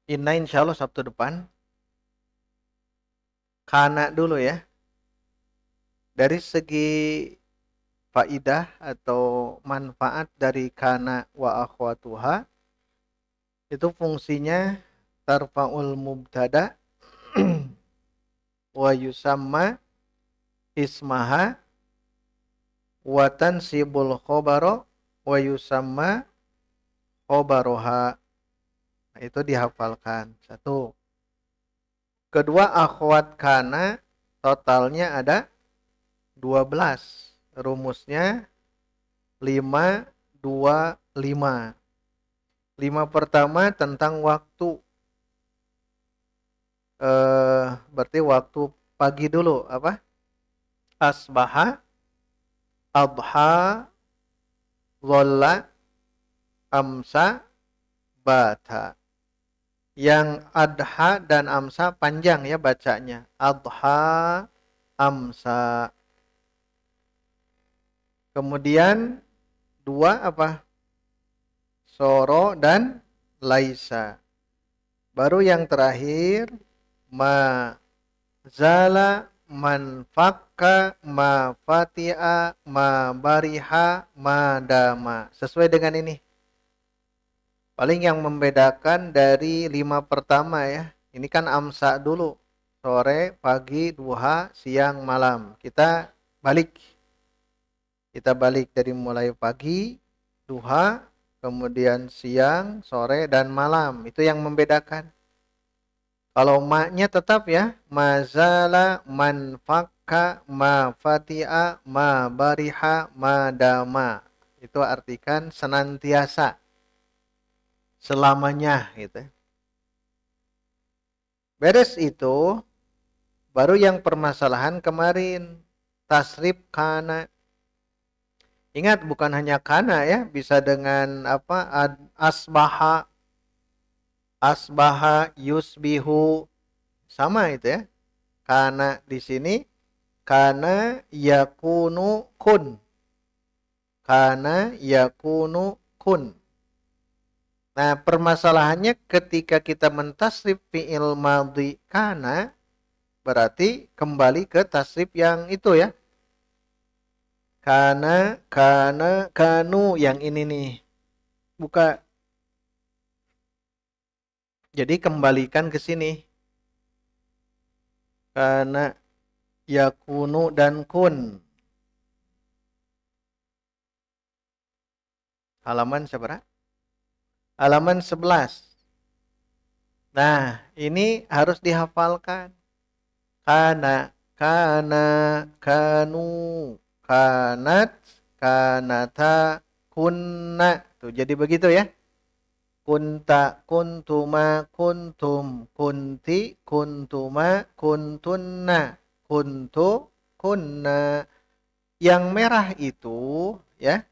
Inna insya Allah Sabtu depan. Kana dulu ya. Dari segi faidah atau manfaat dari kana wa akhwatuha, itu fungsinya tarfa'ul mubtada wa yusamma ismaha wa tansibul khobaro wa yusamma khobaroha. Nah, itu dihafalkan. Satu. Kedua, akhwat kana totalnya ada 12. Rumusnya 5, 2, 5. 5 pertama tentang waktu. Berarti waktu pagi dulu. Apa? Asbaha, adha, dhalla, amsa, bata. Yang adha dan amsa panjang ya bacanya. Adha, amsa. Kemudian dua apa? Soro dan laisa. Baru yang terakhir ma zala, man fakka, ma fati'a, ma bariha, ma dama. Sesuai dengan ini. Paling yang membedakan dari 5 pertama ya. Ini kan amsa dulu. Sore, pagi, duha, siang, malam. Kita balik. Kita balik dari mulai pagi, duha, kemudian siang, sore, dan malam. Itu yang membedakan. Kalau maknya tetap ya. Mazala, man fakka, ma fati'a, ma bariha, ma dama. Itu artikan senantiasa. Selamanya gitu. Beres itu, baru yang permasalahan kemarin. Tasrif kana. Ingat bukan hanya kana ya, bisa dengan apa? Asbaha, asbaha, yusbihu, sama itu ya. Kana di sini, kana yakunu kun. Kana yakunu kun. Nah, permasalahannya ketika kita mentasrif fi'il madhi kana, berarti kembali ke tasrif yang itu ya. Kana, kanu, yang ini nih. Buka. Jadi kembalikan ke sini. Kana, yakunu, dan kun. Halaman seberapa? Halaman 11. Nah, ini harus dihafalkan. Kana, kanu, kanat, kanata, kunna. Tuh, jadi begitu ya. Kunta, kuntuma, kuntum, kunti, kuntuma, kuntunna, kuntu, kunna. Yang merah itu ya.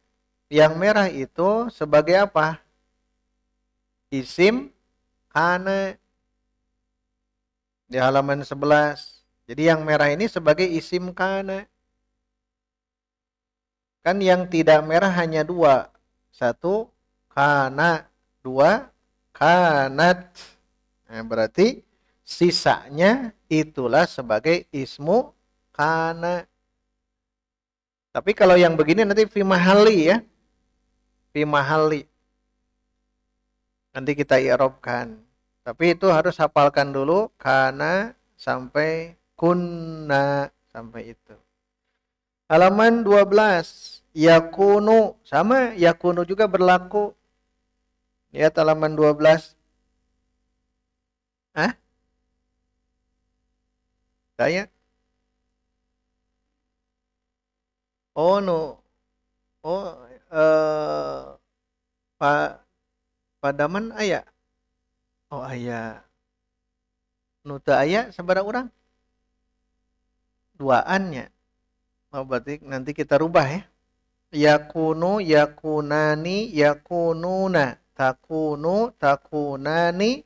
Yang merah itu sebagai apa? Isim kana di halaman 11. Jadi yang merah ini sebagai isim kana. Kan yang tidak merah hanya dua. Satu, kana. Dua, kanat. Nah, berarti sisanya itulah sebagai ismu kana. Tapi kalau yang begini nanti fi mahali ya. Fi mahali. Nanti kita i'rabkan. Tapi itu harus hafalkan dulu kana sampai kunna sampai itu. Halaman 12. Yakunu sama yakunu juga berlaku. Lihat halaman 12. Hah? Saya? Oh no. Oh Pak Padaman aya. Oh aya. Nu teu aya sabaraha urang? Duaannya. Oh berarti nanti kita rubah ya. Yakunu, yakunani, yakununa. Takunu, takunani,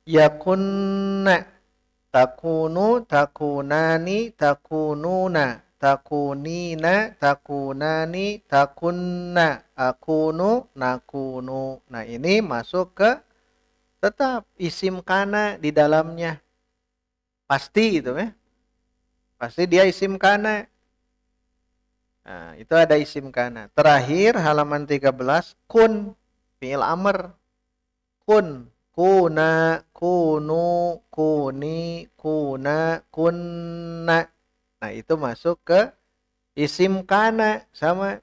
yakunna. Takunu, takunani, takununa. Takunina, takunani, takunna. Akunu, nakunu. Nah ini masuk ke Tetap isim kana di dalamnya. Pasti gitu ya. Pasti dia isim kana. Nah, itu ada isim kana. Terakhir halaman 13 kun fi'il amr. Kun, kuna, kunu, kuni, kuna, kunna. Nah, itu masuk ke isim kana sama.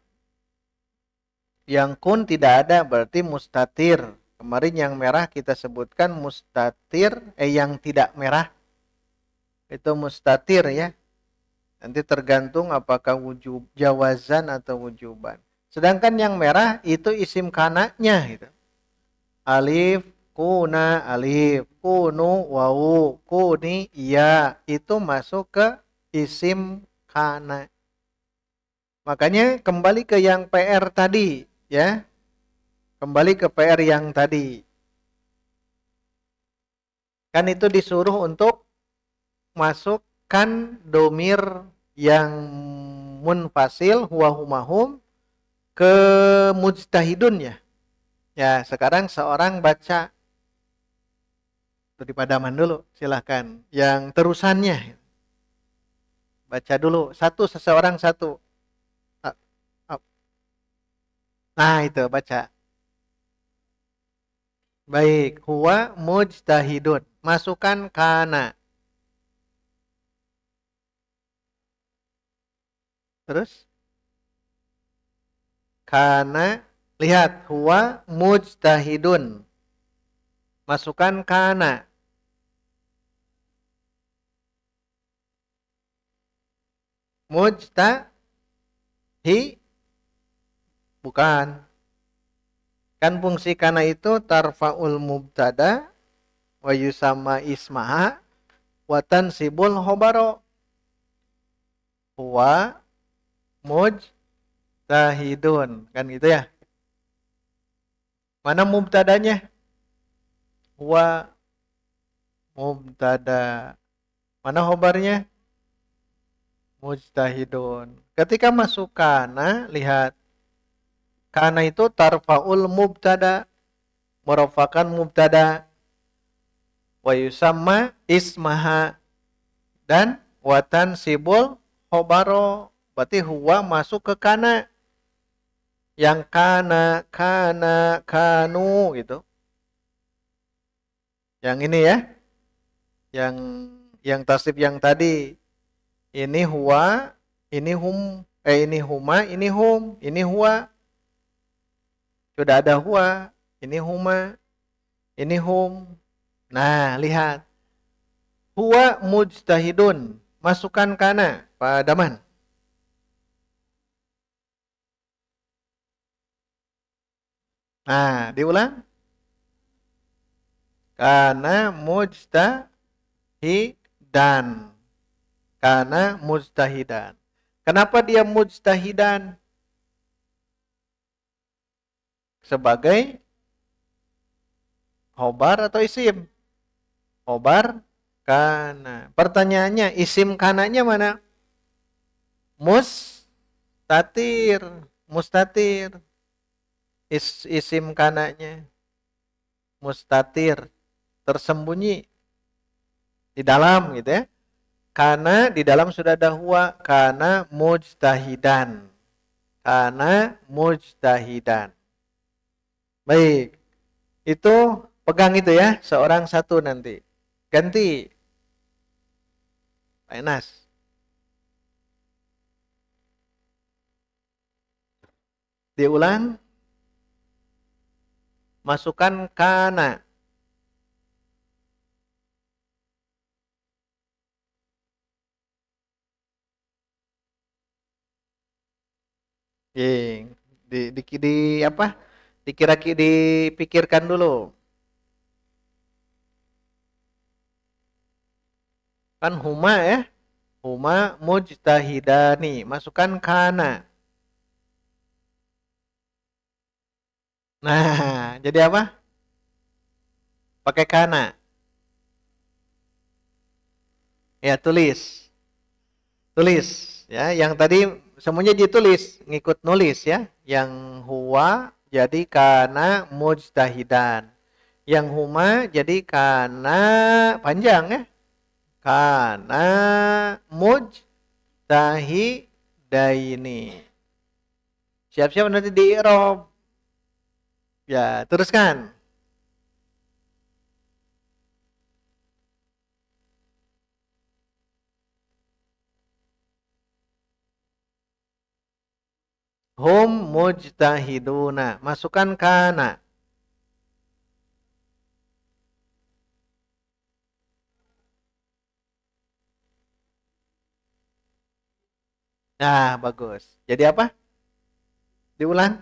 Yang kun tidak ada berarti mustatir. Kemarin yang merah kita sebutkan mustatir, yang tidak merah itu mustatir ya. Nanti tergantung apakah wujub jawazan atau wujuban. Sedangkan yang merah itu isim kananya gitu. Alif, kuna, alif, kunu, wawu, kuni, iya. Itu masuk ke isim kana. Makanya kembali ke yang PR tadi ya. Kembali ke PR yang tadi. Kan itu disuruh untuk masukkan domir yang munfasil huwa humahum ke mujtahidun ya. Ya, sekarang seorang baca di padaman dulu, silahkan. Yang terusannya baca dulu satu seseorang satu. Nah, itu baca. Baik, huwa mujtahidun. Masukkan kana. Terus kana, lihat huwa mujtahidun. Masukkan kana. Mujtahi bukan. Kan fungsi kana itu tarfa'ul mubtada wa yusamma ismaha wa tansibul khobaro. Huwa mujtahidun. Kan gitu ya. Mana mubtadanya? Huwa mubtada. Mana khobarnya? Mujtahidun. Ketika masuk kana, lihat. Kana itu tarfa'ul mubtada. Merafakan mubtada. Wa yusamma ismaha. Dan watan sibul khobaro. Berarti huwa masuk ke kana. Yang kana, kanu gitu. Yang ini ya. Yang tasrif yang tadi. Ini huwa, ini hum, ini huma, ini hum, ini huwa. Sudah ada huwa, ini huma, ini hum. Nah, lihat. Huwa mujtahidun. Masukkan kana, Pak Daman. Nah, diulang. Kana mujtahidan. Kana mujtahidan. Kenapa dia mujtahidan? Sebagai khobar atau isim? Khobar kana. Pertanyaannya, isim kananya mana? Mustatir. Mustatir. Isim kananya. Mustatir. Tersembunyi. Di dalam gitu ya. Karena di dalam sudah ada huwa. Karena mujtahidan. Karena mujtahidan. Baik. Itu pegang itu ya. Seorang satu nanti. Ganti. Pak Enas. Diulang. Masukkan kana. Di apa? Dipikirkan dulu. Kan huma ya. Huma mujtahidani. Masukkan kana. Nah, jadi apa? Pakai kana. Ya, tulis. Tulis. Ya, yang tadi semuanya ditulis. Ngikut nulis ya. Yang huwa jadi kana mujtahidan. Yang huma jadi kana panjang ya. Kana mujtahidaini. Siap-siap nanti di i'rab. Ya, teruskan. Hum mujtahiduna. Masukkan kana. Nah, bagus. Jadi apa? Diulang.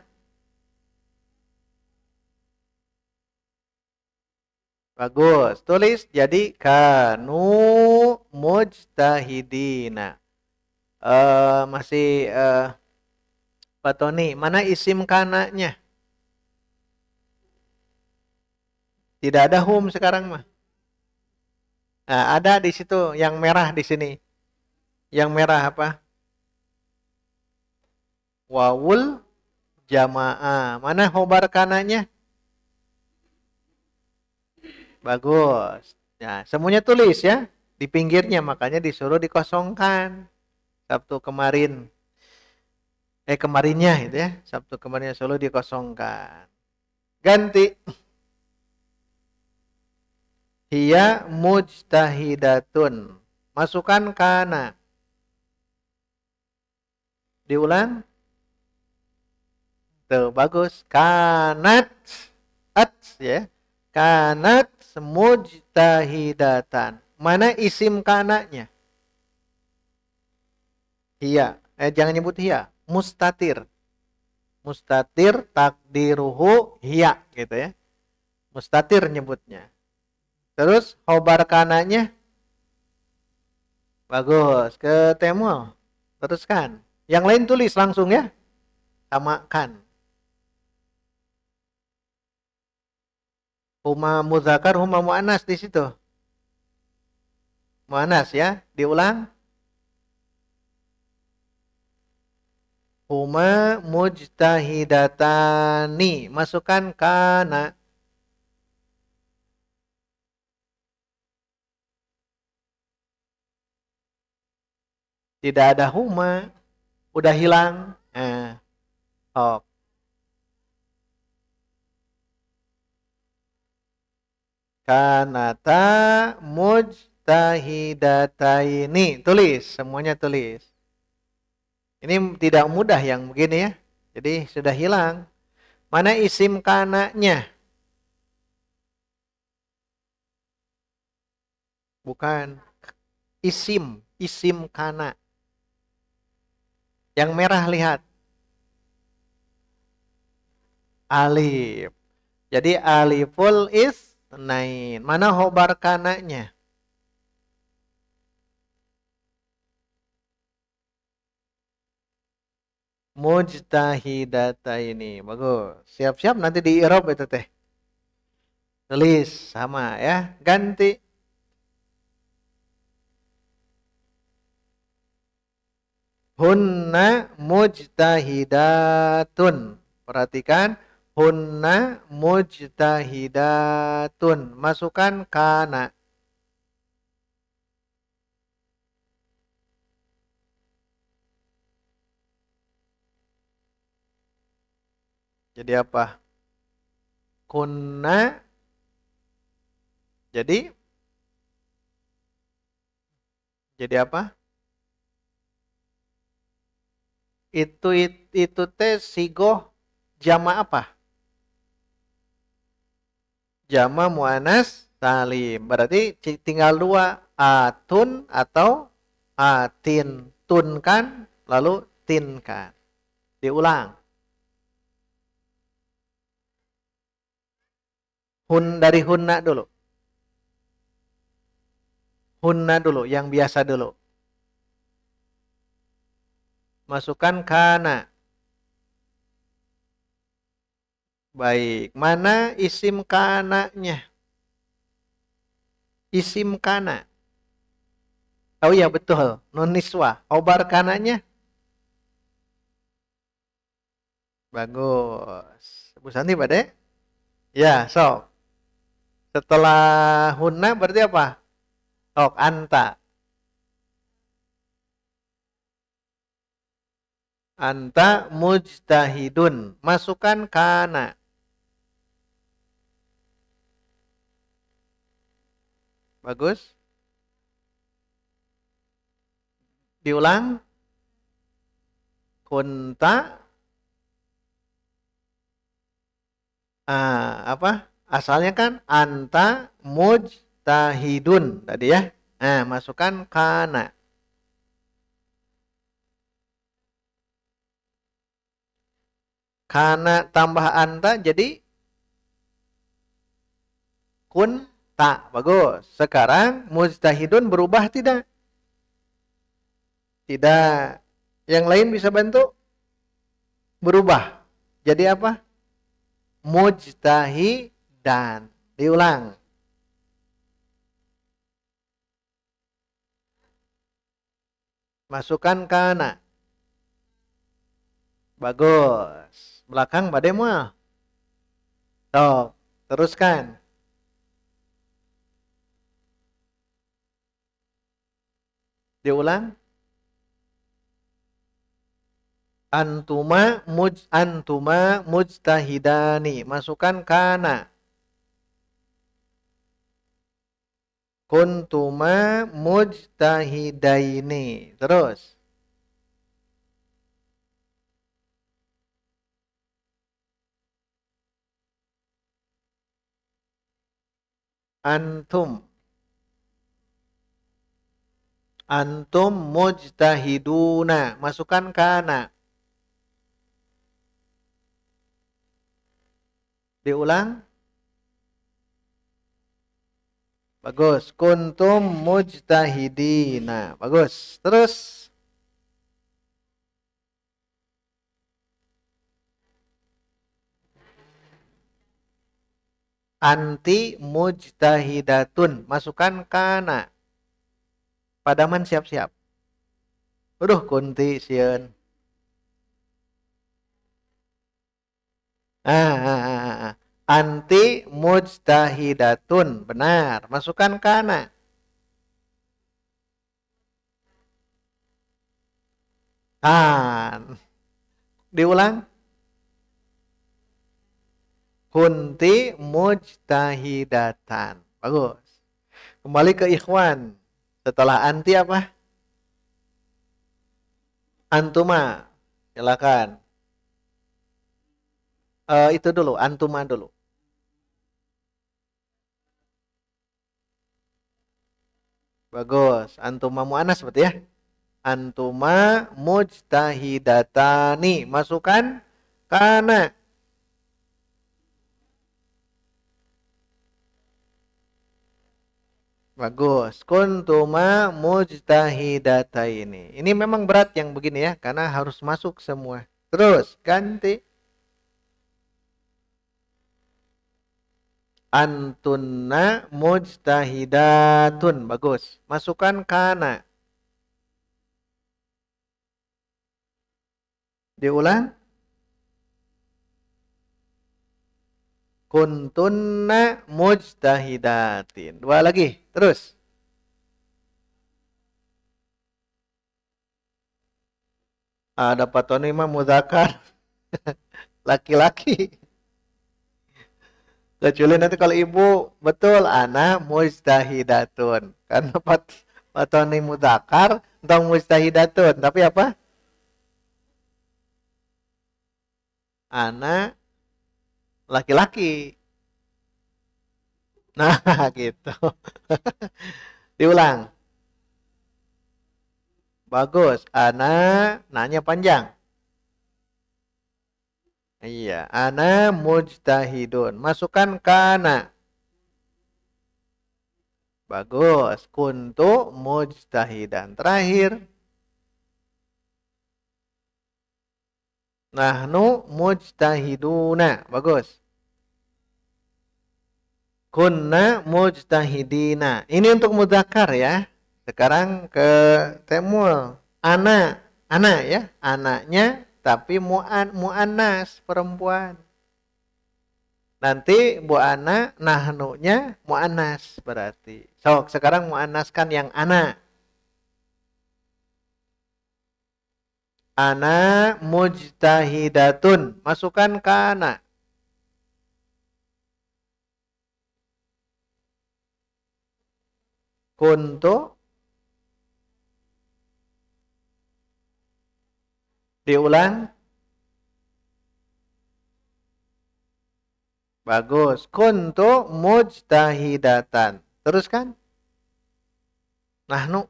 Bagus. Tulis jadi kanu mujtahidina. Masih Pak Tony, mana isim kananya? Tidak ada hum sekarang mah. Nah, ada di situ yang merah di sini. Yang merah apa? Wawul jamaah. Mana khobar kananya? Bagus. Ya, semuanya tulis ya. Di pinggirnya, makanya disuruh dikosongkan. Sabtu kemarin. Kemarinnya itu ya. Sabtu kemarinnya selalu dikosongkan. Ganti. Hiya mujtahidatun. Masukkan kana. Diulang. Tuh, bagus. Kanat. At ya. Kanat mujtahidatan. Mana isim kananya? Hiya. Jangan nyebut hiya. Mustatir. Mustatir takdiruhu hiya gitu ya. Mustatir nyebutnya. Terus khobar kananya? Bagus. Ke temo. Teruskan. Yang lain tulis langsung ya. Samakan. Huma muzakkar, huma muannas di situ. Muannas ya. Diulang. Huma mujtahidatani. Masukkan kana. Tidak ada huma. Udah hilang. Oh. Kanata mujtahidataini. Tulis. Semuanya tulis. Ini tidak mudah yang begini ya. Jadi sudah hilang. Mana isim kananya? Bukan. Isim. Isim kana. Yang merah lihat. Alif. Jadi aliful isnain. Mana khobar kananya? Mujtahidata ini. Bagus. Siap-siap nanti di i'rab itu teh. Tulis sama ya. Ganti. Hunna mujtahidatun. Perhatikan. Hunna mujtahidatun. Masukkan kana. Jadi apa? Kunna. Jadi apa? Itu teh sigoh jama apa? Jama muannas salim. Berarti tinggal dua, atun atau atin. Tun kan, lalu tin kan. Diulang. Dari hunna dulu. Hunna dulu, yang biasa dulu. Masukkan kana. Baik, mana isim kananya? Isim kana. Oh iya betul, nun niswa. Khobar kananya? Bagus. Bu Santi pada? Ya, so. Setelah hunna berarti apa? Oh, anta. Anta mujtahidun. Masukkan kana. Bagus. Diulang. Kunta. Apa? Asalnya kan anta mujtahidun tadi ya. Nah, masukkan kana. Kana tambah anta jadi kunta. Bagus. Sekarang mujtahidun berubah tidak? Tidak. Yang lain bisa bantu? Berubah. Jadi apa? Mujtahidan. Diulang. Masukkan kana. Bagus. Belakang pada mual. Sok. Teruskan. Diulang. Antuma mujtahidani. Masukkan kana. Kuntuma mujtahidaini. Terus. Antum mujtahiduna. Masukkan kana. Diulang. Bagus. Kuntum mujtahidina. Bagus. Terus. Anti mujtahidatun. Masukkan kana. Padaman siap-siap. Aduh, kunti sieun. Anti mujtahidatun. Benar. Masukkan kana. Diulang. Kunti mujtahidatan. Bagus. Kembali ke ikhwan. Setelah anti apa? Antuma. Silakan. Itu dulu, antuma dulu. Bagus. Antuma mu'anas seperti ya. Antuma mujtahidatani. Masukkan kana. Bagus. Kuntuma mujtahidataini. Ini memang berat yang begini ya, karena harus masuk semua. Terus ganti. Antunna mujtahidatun. Bagus. Masukkan kana. Diulang. Kuntunna mujtahidatin. Dua lagi. Terus. Ada patonima mudzakkar. Laki-laki. Kecuali nanti kalau ibu betul ana mujtahidatun. Karena patonim mudzakkar tentang mujtahidatun. Tapi apa? Ana laki-laki. Nah, gitu. Diulang. Bagus. Ana nanya panjang. Iya, ana mujtahidun. Masukkan kana. Bagus. Kuntu mujtahidan. Terakhir. Nahnu mujtahiduna. Bagus. Kunna mujtahidina. Ini untuk mudzakkar ya. Sekarang ke temul. Ana ya. Anaknya tapi mu'annas perempuan. Nanti Bu Ana nahnunya muannas berarti. So, sekarang muannaskan yang ana. Ana mujtahidatun. Masukkan kana. Kuntu diulang. Bagus. Kuntu mujtahidatan. Teruskan. Nahnu.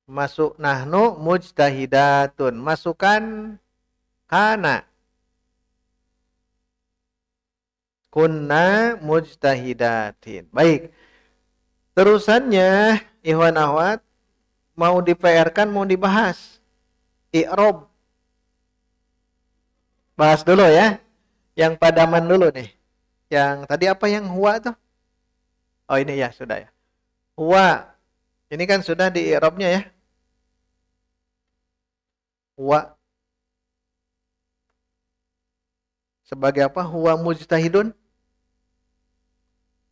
Masuk nahnu mujtahidatun. Masukkan kana. Kunna mujtahidatin. Baik. Terusannya, ikhwan akhwat, mau di-PR-kan, mau dibahas. I'rob. Bahas dulu ya. Yang padaman dulu nih. Yang tadi apa yang huwa tuh? Oh ini ya, sudah ya. Huwa. Ini kan sudah di i'robnya ya. Huwa. Sebagai apa? Huwa mujtahidun.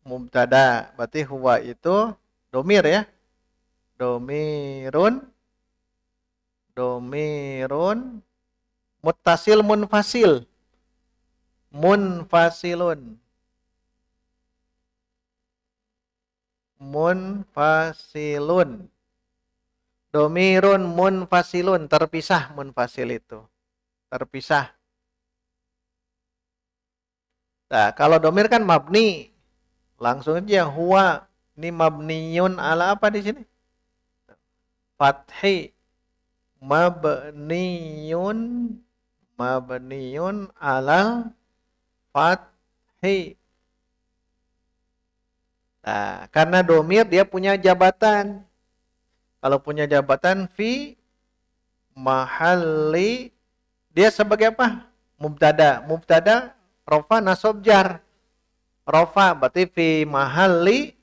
Mubtada. Berarti huwa itu domir ya. Domirun. Domirun. Muttasil munfasil. Munfasilun. Munfasilun. Domirun munfasilun. Terpisah munfasil itu. Terpisah. Nah, kalau domir kan mabni. Langsung aja huwa. Ini mabniyun ala apa di sini? Fathi. Mabniyun alal fathi. Nah, karena domir dia punya jabatan. Kalau punya jabatan fi mahalli, dia sebagai apa? Mubtada. Mubtada rofa nasab jar. Rofa berarti fi mahalli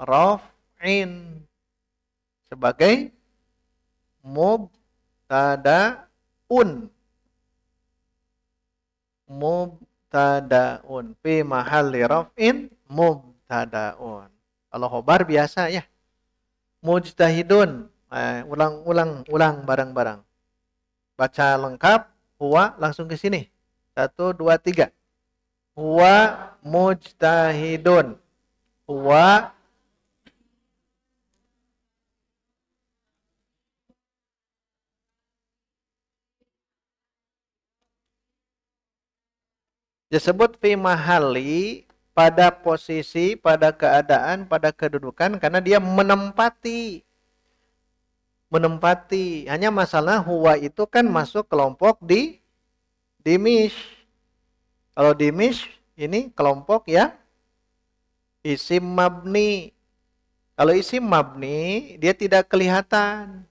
raf'in. Sebagai mubtadaun. Mubtadaun fi mahalli raf'in mubtadaun. Kalau khobar biasa ya. Mujtahidun. Ulang bareng-bareng. Baca lengkap, huwa langsung ke sini. 1 2 3. Huwa mujtahidun. Huwa disebut fi mahali pada posisi, pada keadaan, pada kedudukan karena dia menempati. Menempati. Hanya masalah huwa itu kan masuk kelompok di dimish. Kalau dimish ini kelompok ya isim mabni. Kalau isim mabni dia tidak kelihatan.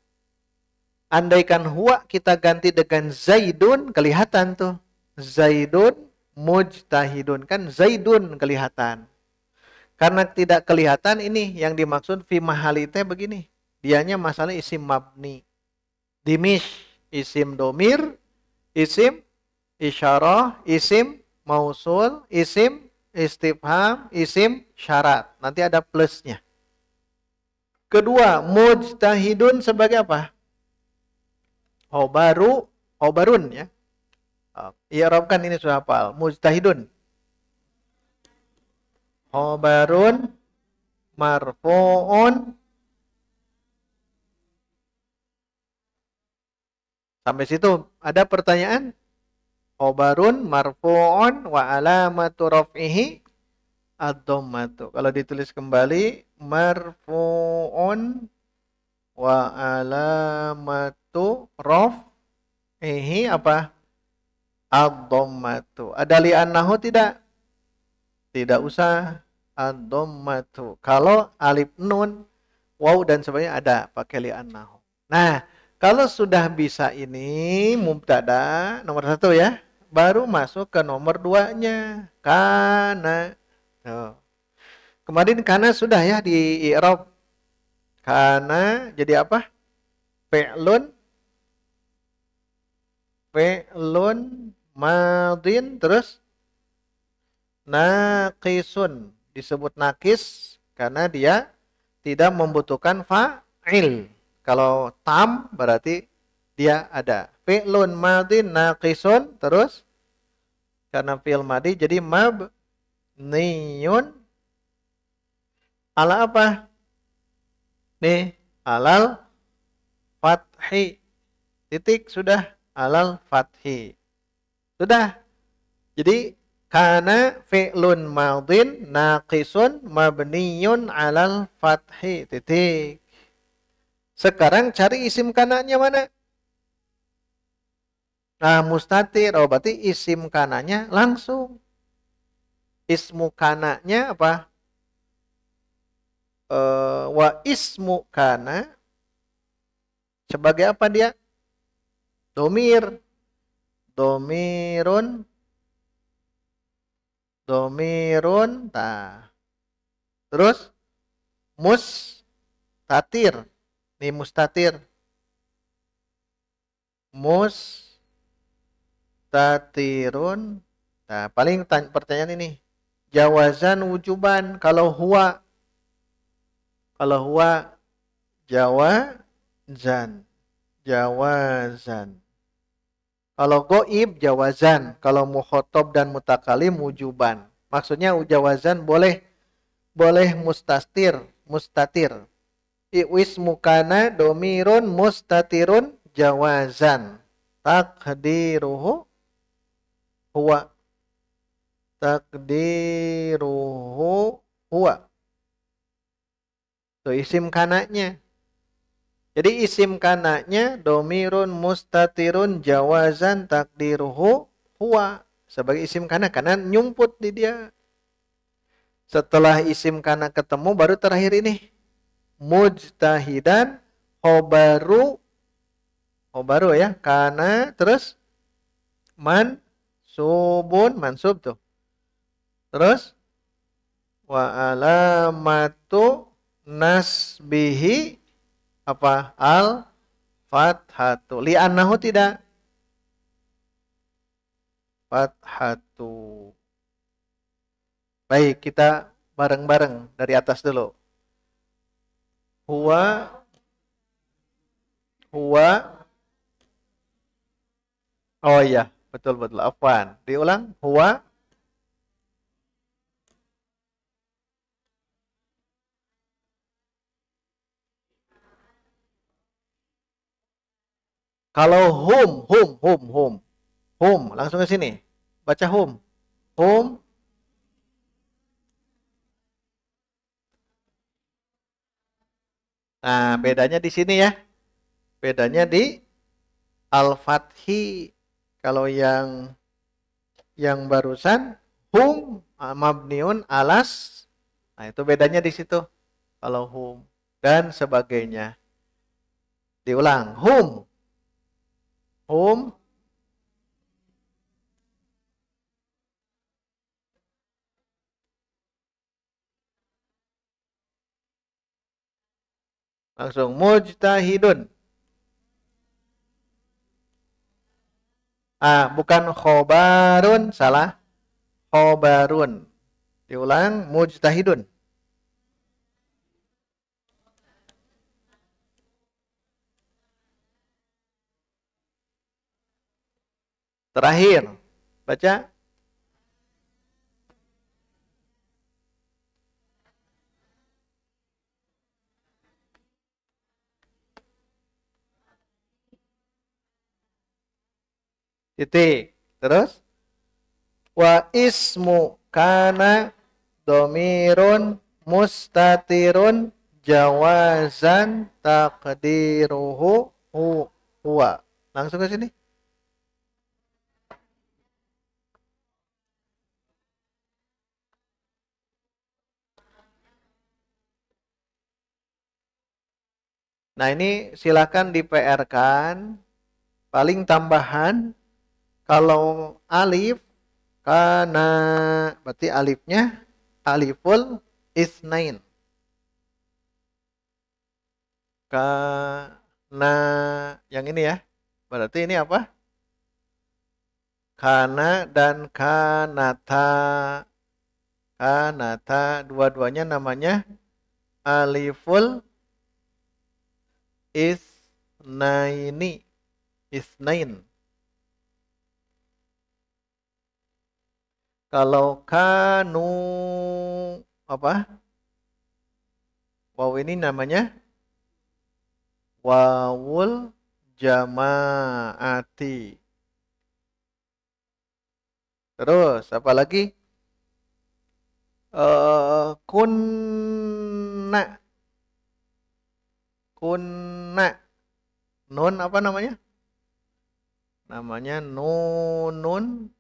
Andaikan huwa kita ganti dengan zaidun kelihatan tuh. Zaidun mujtahidun kan zaidun kelihatan. Karena tidak kelihatan ini yang dimaksud fi mahalite begini. Dianya masalah isim mabni. Dimish isim domir, isim isyarah, isim mausul, isim istifham, isim syarat. Nanti ada plusnya. Kedua, mujtahidun sebagai apa? Khobarun ya. I'rabkan ini sudah hafal. Mujtahidun. Khobarun marfu'un. Sampai situ ada pertanyaan? Khobarun marfu'un wa alamatu raf'ihi ad-dhammatu. Kalau ditulis kembali marfu'un wa alamatu raf'ihi apa? Ad-dhammatu. Ada li'annahu tidak? Tidak usah. Ad-dhammatu. Kalau alif nun, waw dan sebagainya ada pakai li'annahu. Nah, kalau sudah bisa ini mubtada nomor 1 ya, baru masuk ke nomor 2-nya. Kana. Tuh. Kemarin kana sudah ya di i'rab. Kana jadi apa? Fi'lun fi'lun madin terus naqisun. Disebut nakis karena dia tidak membutuhkan fa'il. Kalau tam berarti dia ada. Fi'lun madin naqisun terus karena fi'il madi jadi mabniyun ala apa? Nih, alal fathi. Titik sudah alal fathi. Sudah. Jadi kana fi'lun madin naqisun mabniyun alal fathi. Titik. Sekarang cari isim kananya mana? Nah, mustatir. Oh, berarti isim kananya langsung. Ismu kananya apa? Wa ismu kana. Sebagai apa dia? Domir. Domirun. Domirun. Nah. Terus mustatir. Nih mustatir. Mustatirun. Nah, paling pertanyaan ini. Jawazan wujuban. Kalau huwa jawazan. Jawazan. Kalau goib jawazan. Kalau mukhotob dan mutakalim wujuban. Maksudnya jawazan boleh mustatir. Ismu kana domirun mustatirun jawazan. Takdiruhu huwa. Takdiruhu huwa. Itu isim kananya. Jadi isim kananya domirun mustatirun jawazan takdiruhu huwa. Sebagai isim kana karena nyumput di dia. Setelah isim kana ketemu baru terakhir ini. Mujtahidan khobaru ya. Kana terus mansub tuh. Terus wa alamatu nasbihi apa? Al fathatu. Li'annahu tidak. Fathatu. Baik, kita bareng-bareng dari atas dulu. Huwa. Oh iya, betul. Afwan. Diulang. Huwa. Kalau hum, langsung ke sini. Baca hum. Hum. Nah, bedanya di sini ya. Bedanya di al-fathi. Kalau yang barusan hum mabniun alas. Nah, itu bedanya di situ. Kalau hum dan sebagainya. Diulang. Hum. Langsung mujtahidun. Bukan khobarun, salah. Khobarun. Diulang, mujtahidun. Terakhir, baca. Titik. Terus, wa ismu kana domirun mustatirun jawazan takdiruhu huwa. Langsung ke sini. Nah, ini silakan di PR-kan. Paling tambahan kalau alif kana berarti alifnya aliful isnain. Kana yang ini ya. Berarti ini apa? Kana dan kanata. Kanata dua-duanya namanya aliful isnaini. Isnain. Kalau kanu apa? Waw ini namanya wawul jamaati. Terus apa lagi? Kunna. Kunna. Nun apa namanya? Namanya nunun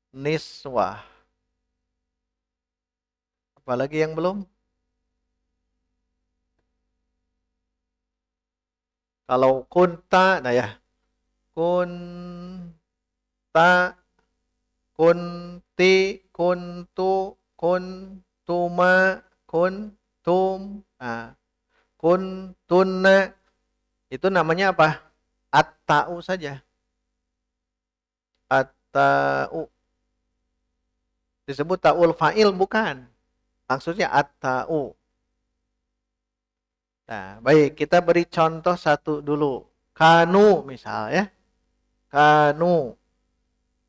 niswah. Apalagi yang belum? Kalau kunta, nah ya. Kunta, kunti, kuntu, kuntuma, kuntum, kuntunna. Itu namanya apa? At-ta'u saja. At-ta'u. Disebut ta'ul fa'il bukan. Maksudnya at-ta'u. Nah, baik, kita beri contoh satu dulu. Kanu misal ya. Kanu.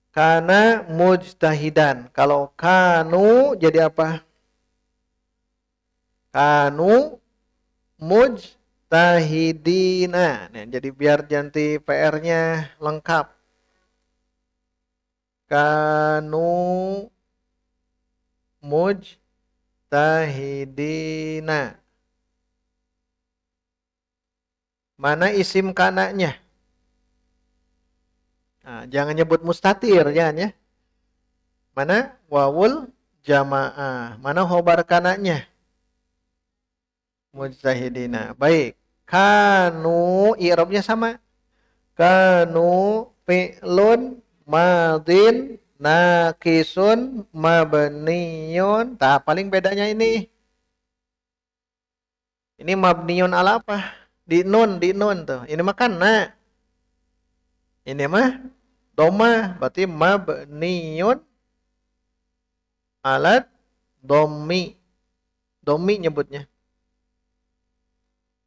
Kana mujtahidan. Kalau kanu jadi apa? Kanu mujtahidina. Nah, jadi biar nanti PR-nya lengkap. Kanu mujtahidina. Mana isim kananya? Nah, jangan nyebut mustatir, jangan ya. Mana wawul jamaah? Mana khobar kananya? Mujtahidina. Baik. Kanu i'rabnya sama. Kanu fi'lun madin naqisun mabniyun. Nah, paling bedanya ini. Ini mabniyun ala apa? Di nun tuh. Ini mah kana. Ini mah doma, berarti mabniyun alat domi. Domi nyebutnya.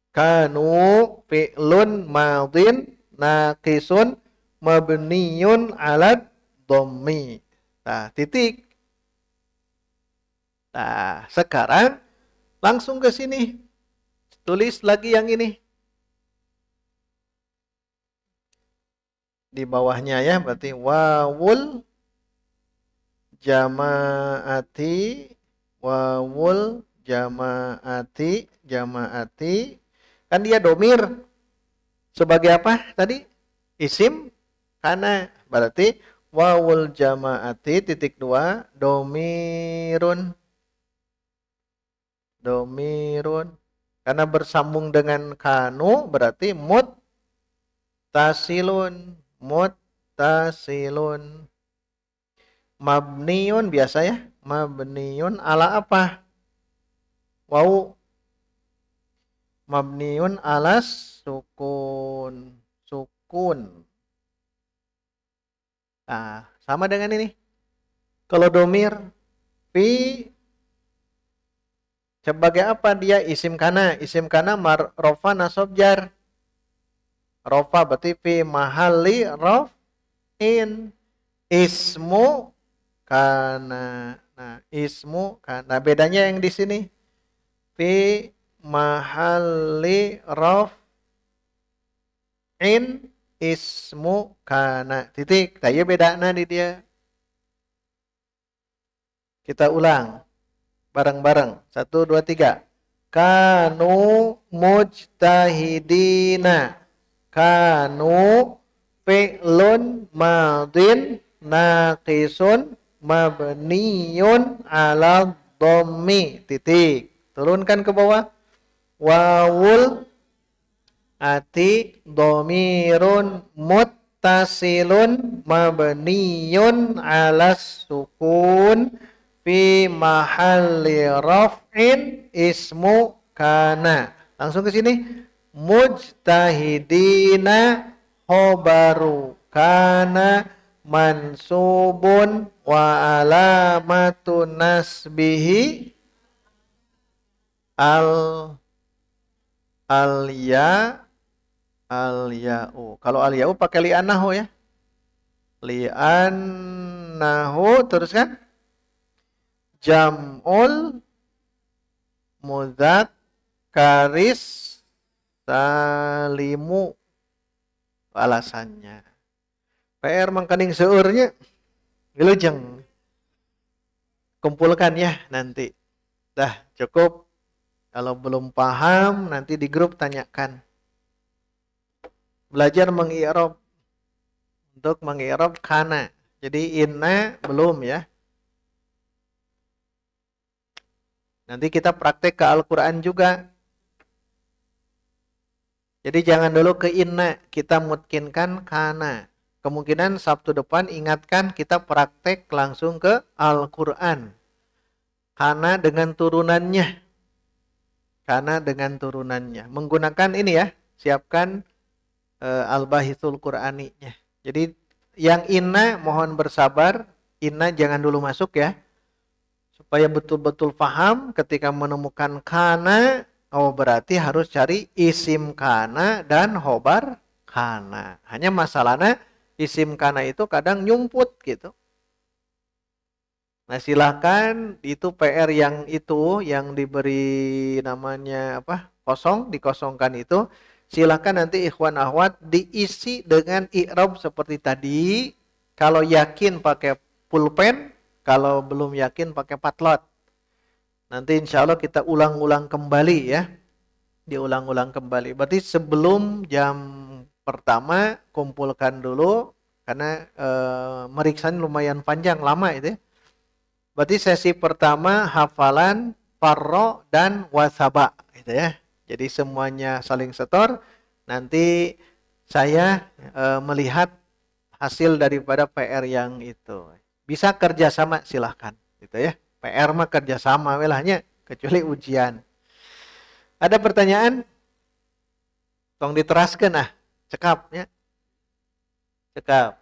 Kanu fi'lun madin naqisun mabniyun alat domi. Nah, titik. Nah, sekarang langsung ke sini. Tulis lagi yang ini. Di bawahnya ya, berarti wawul jamaati, wawul jamaati, jamaati. Kan dia domir. Sebagai apa tadi? Isim kana. Berarti wawul jamaati titik 2 domirun. Domirun. Karena bersambung dengan kanu berarti muttasilun. Muttasilun. Mabniun biasa ya. Mabniun ala apa? Wau. Mabniun alas sukun. Sukun. Nah, sama dengan ini. Kalau domir fi sebagai apa dia? Isim kana. Isim kana rofa nasab jar. Rofa berarti fi mahalli raf'in. Ismu kana. Nah, ismu kana. Bedanya yang di sini. Fi mahalli raf'in ismu kana. Titik. Nah, iya bedanya di dia. Kita ulang. Bareng-bareng. 1, 2, 3. Kanu mujtahidina. Kanu fi'lun madin naqisun mabniyun ala dhammi. Titik. Turunkan ke bawah. Wawul ati dhamirun muttasilun mabniyun ala sukun fi mahalli raf'in ismu kana. Langsung ke sini. Mujtahidina khobaru kana mansubun wa alamatun nasbihi al al ya al ya'u. Kalau al ya'u pakai li'annahu ya. Li'annahu terus kan jam'ul mudzakkaris salimu. Alasannya PR mangkaning seurnya wilujeng kumpulkan ya nanti. Dah cukup. Kalau belum paham nanti di grup tanyakan. Belajar mengi'rab. Untuk mengi'rab kana. Jadi inna belum ya. Nanti kita praktek ke Al-Quran juga. Jadi jangan dulu ke inna. Kita mutkinkan kana. Kemungkinan Sabtu depan ingatkan kita praktek langsung ke Al-Quran. Kana dengan turunannya. Kana dengan turunannya. Menggunakan ini ya. Siapkan Al-Bahithul Qur'aninya. Jadi yang inna mohon bersabar. Inna jangan dulu masuk ya. Supaya betul-betul paham ketika menemukan kana. Oh berarti harus cari isim kana dan khobar kana. Hanya masalahnya isim kana itu kadang nyumput gitu. Nah silahkan itu PR yang itu yang diberi namanya apa kosong dikosongkan itu silahkan nanti ikhwan akhwat diisi dengan i'rab seperti tadi. Kalau yakin pakai pulpen, kalau belum yakin pakai patlot. Nanti insya Allah kita ulang-ulang kembali ya, diulang-ulang kembali. Berarti sebelum jam pertama kumpulkan dulu karena meriksanya lumayan panjang lama itu. Ya. Berarti sesi pertama hafalan farro dan wasaba gitu ya. Jadi semuanya saling setor. Nanti saya melihat hasil daripada PR yang itu. Bisa kerjasama silahkan gitu ya. PR mah kerjasama welahnya kecuali ujian. Ada pertanyaan? Tong diteraskan ah, cekap ya. Cekap.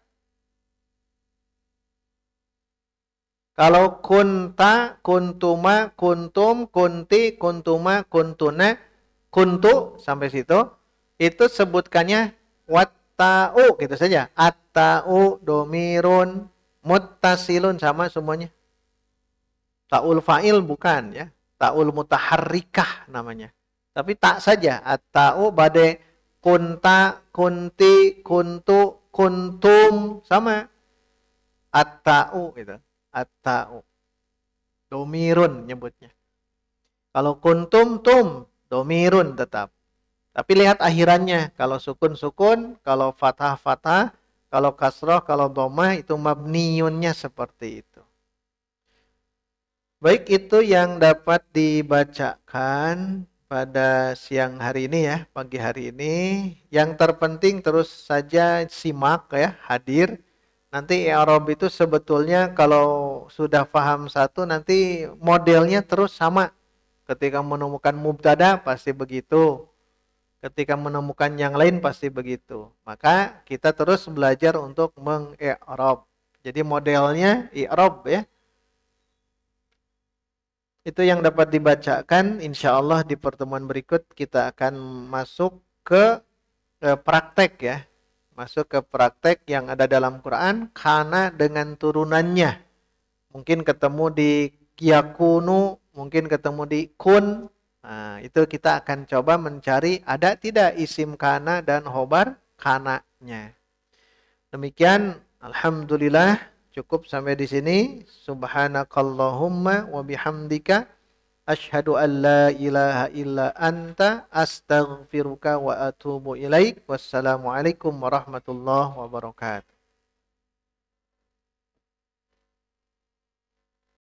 Kalau kunta, kuntuma, kuntum, kunti, kuntuma, kuntuna, kuntu sampai situ itu sebutkannya watta'u gitu saja. Atta'u domirun muttasilun sama semuanya. Ta'ul fa'il bukan ya. Ta'ul mutaharrikah namanya. Tapi tak saja. At-ta'u badai kunta, kunti, kuntu, kuntum sama. At-ta'u gitu. At-ta'u. Domirun nyebutnya. Kalau kuntum, tum. Domirun tetap. Tapi lihat akhirannya. Kalau sukun-sukun. Kalau fathah-fathah. Kalau kasroh, kalau domah itu mabniyunnya seperti itu. Baik, itu yang dapat dibacakan pada siang hari ini ya, pagi hari ini. Yang terpenting terus saja simak ya, hadir. Nanti i'rab itu sebetulnya kalau sudah paham satu nanti modelnya terus sama. Ketika menemukan mubtada pasti begitu. Ketika menemukan yang lain pasti begitu. Maka kita terus belajar untuk meng-i'rab. Jadi modelnya i'rab ya. Itu yang dapat dibacakan. Insya Allah di pertemuan berikut kita akan masuk ke praktek ya. Masuk ke praktek yang ada dalam Quran. Kana dengan turunannya. Mungkin ketemu di yakunu. Mungkin ketemu di kun. Nah, itu kita akan coba mencari ada tidak isim kana dan khobar kananya. Demikian. Alhamdulillah. Cukup sampai di sini. Subhanakallahumma wa bihamdika asyhadu an la ilaha illa anta astaghfiruka wa atubu ilaik. Wassalamualaikum warahmatullahi wabarakatuh.